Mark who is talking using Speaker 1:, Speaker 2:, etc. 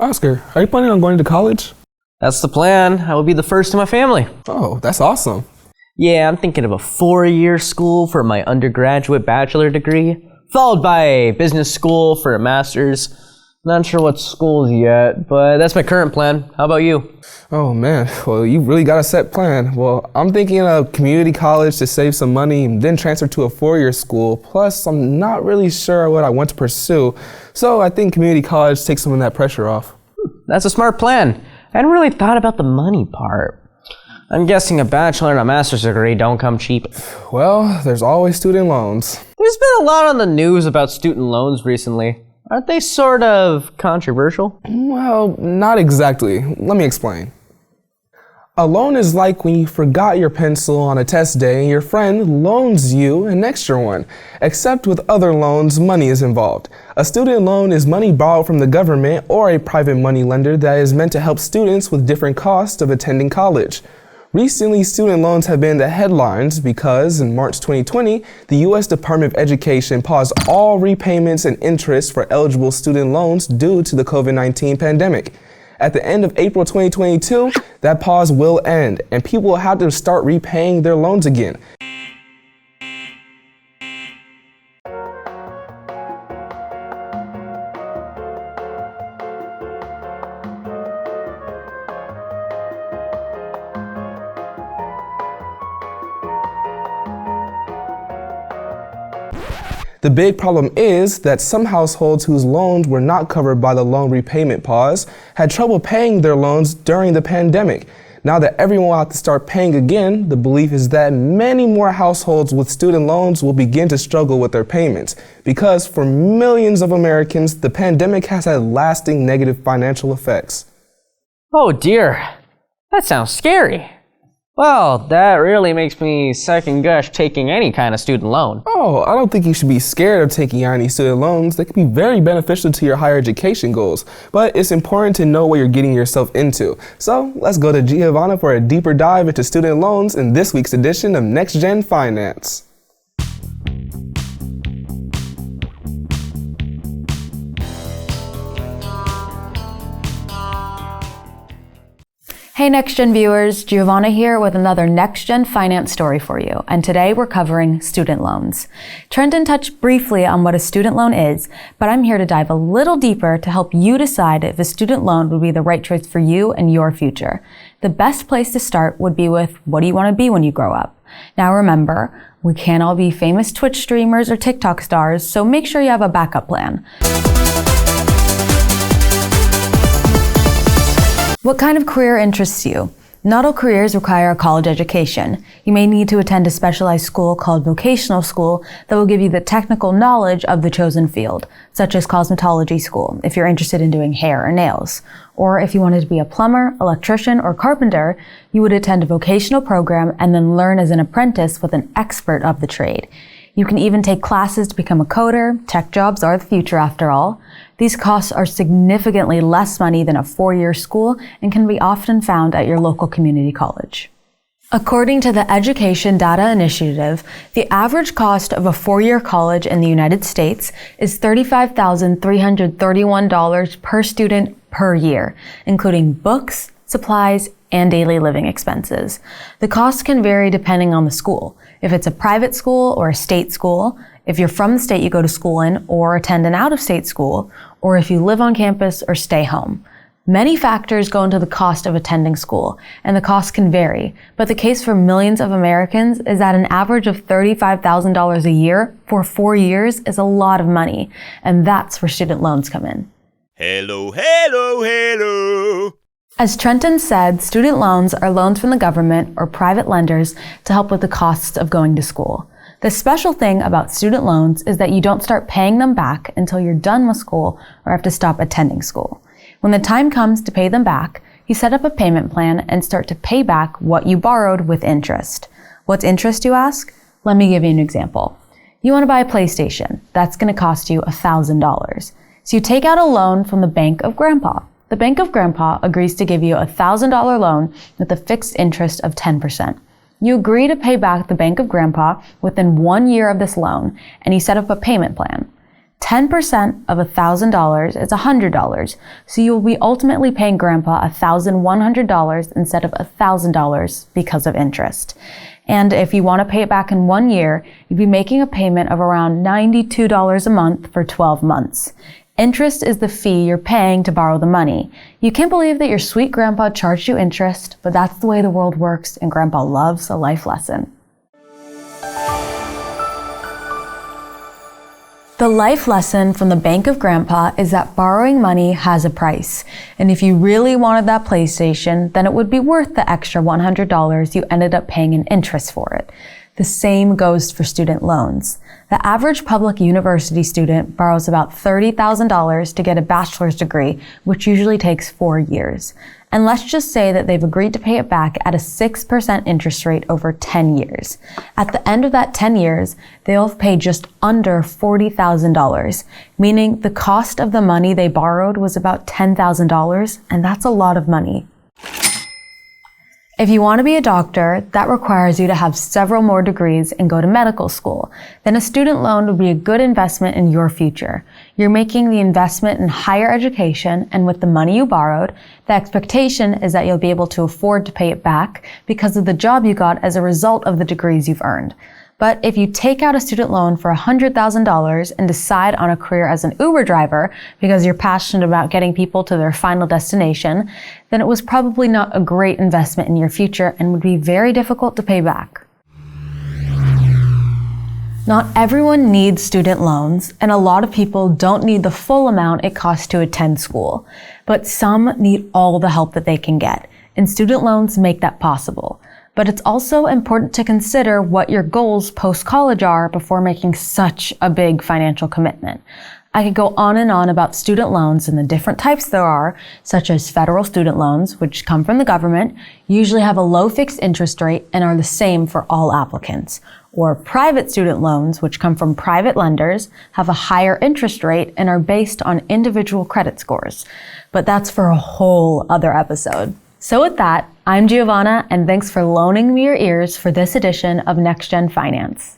Speaker 1: Oscar, are you planning on going to college?
Speaker 2: That's the plan. I will be the first in my family.
Speaker 1: Oh, that's awesome.
Speaker 2: Yeah, I'm thinking of a 4-year school for my undergraduate bachelor degree, followed by a business school for a master's. Not sure what schools yet, but that's my current plan. How about you?
Speaker 1: Oh man, well you really got a set plan. Well, I'm thinking of community college to save some money and then transfer to a 4-year school. Plus, I'm not really sure what I want to pursue. So I think community college takes some of that pressure off.
Speaker 2: That's a smart plan. I hadn't really thought about the money part. I'm guessing a bachelor and a master's degree don't come cheap.
Speaker 1: Well, there's always student loans.
Speaker 2: There's been a lot on the news about student loans recently. Aren't they sort of controversial?
Speaker 1: Well, not exactly. Let me explain. A loan is like when you forgot your pencil on a test day and your friend loans you an extra one. Except with other loans, money is involved. A student loan is money borrowed from the government or a private money lender that is meant to help students with different costs of attending college. Recently, student loans have been in the headlines because in March 2020, the U.S. Department of Education paused all repayments and interest for eligible student loans due to the COVID-19 pandemic. At the end of April 2022, that pause will end and people will have to start repaying their loans again. The big problem is that some households whose loans were not covered by the loan repayment pause had trouble paying their loans during the pandemic. Now that everyone will have to start paying again, the belief is that many more households with student loans will begin to struggle with their payments. Because for millions of Americans, the pandemic has had lasting negative financial effects.
Speaker 2: Oh dear, that sounds scary. Well, that really makes me second guess taking any kind of student loan.
Speaker 1: Oh, I don't think you should be scared of taking out any student loans. They can be very beneficial to your higher education goals. But it's important to know what you're getting yourself into. So let's go to Giovanna for a deeper dive into student loans in this week's edition of Next Gen Finance.
Speaker 3: Hey NextGen viewers, Giovanna here with another NextGen Finance story for you, and today we're covering student loans. Trenton touched briefly on what a student loan is, but I'm here to dive a little deeper to help you decide if a student loan would be the right choice for you and your future. The best place to start would be with, what do you want to be when you grow up? Now remember, we can't all be famous Twitch streamers or TikTok stars, so make sure you have a backup plan. What kind of career interests you? Not all careers require a college education. You may need to attend a specialized school called vocational school that will give you the technical knowledge of the chosen field, such as cosmetology school, if you're interested in doing hair or nails. Or if you wanted to be a plumber, electrician, or carpenter, you would attend a vocational program and then learn as an apprentice with an expert of the trade. You can even take classes to become a coder. Tech jobs are the future after all. These costs are significantly less money than a 4-year school and can be often found at your local community college. According to the Education Data Initiative, the average cost of a 4-year college in the United States is $35,331 per student per year, including books, supplies, and daily living expenses. The costs can vary depending on the school. If it's a private school or a state school, if you're from the state you go to school in or attend an out-of-state school, or if you live on campus or stay home. Many factors go into the cost of attending school, and the cost can vary, but the case for millions of Americans is that an average of $35,000 a year for 4 years is a lot of money, and that's where student loans come in.
Speaker 4: Hello, hello, hello.
Speaker 3: As Trenton said, student loans are loans from the government or private lenders to help with the costs of going to school. The special thing about student loans is that you don't start paying them back until you're done with school or have to stop attending school. When the time comes to pay them back, you set up a payment plan and start to pay back what you borrowed with interest. What's interest, you ask? Let me give you an example. You want to buy a PlayStation. That's going to cost you $1,000. So you take out a loan from the Bank of Grandpa. The Bank of Grandpa agrees to give you a $1,000 loan with a fixed interest of 10%. You agree to pay back the Bank of Grandpa within 1 year of this loan, and you set up a payment plan. 10% of $1,000 is $100, so you'll be ultimately paying Grandpa $1,100 instead of $1,000 because of interest. And if you want to pay it back in 1 year, you'd be making a payment of around $92 a month for 12 months. Interest is the fee you're paying to borrow the money. You can't believe that your sweet grandpa charged you interest, but that's the way the world works, and Grandpa loves a life lesson. The life lesson from the Bank of Grandpa is that borrowing money has a price. And if you really wanted that PlayStation, then it would be worth the extra $100 you ended up paying in interest for it. The same goes for student loans. The average public university student borrows about $30,000 to get a bachelor's degree, which usually takes 4 years. And let's just say that they've agreed to pay it back at a 6% interest rate over 10 years. At the end of that 10 years, they'll have paid just under $40,000, meaning the cost of the money they borrowed was about $10,000, and that's a lot of money. If you want to be a doctor, that requires you to have several more degrees and go to medical school. Then a student loan would be a good investment in your future. You're making the investment in higher education, and with the money you borrowed, the expectation is that you'll be able to afford to pay it back because of the job you got as a result of the degrees you've earned. But if you take out a student loan for $100,000 and decide on a career as an Uber driver because you're passionate about getting people to their final destination, then it was probably not a great investment in your future and would be very difficult to pay back. Not everyone needs student loans, and a lot of people don't need the full amount it costs to attend school. But some need all the help that they can get, and student loans make that possible. But it's also important to consider what your goals post-college are before making such a big financial commitment. I could go on and on about student loans and the different types there are, such as federal student loans, which come from the government, usually have a low fixed interest rate and are the same for all applicants. Or private student loans, which come from private lenders, have a higher interest rate and are based on individual credit scores. But that's for a whole other episode. So with that, I'm Giovanna, and thanks for loaning me your ears for this edition of Next Gen Finance.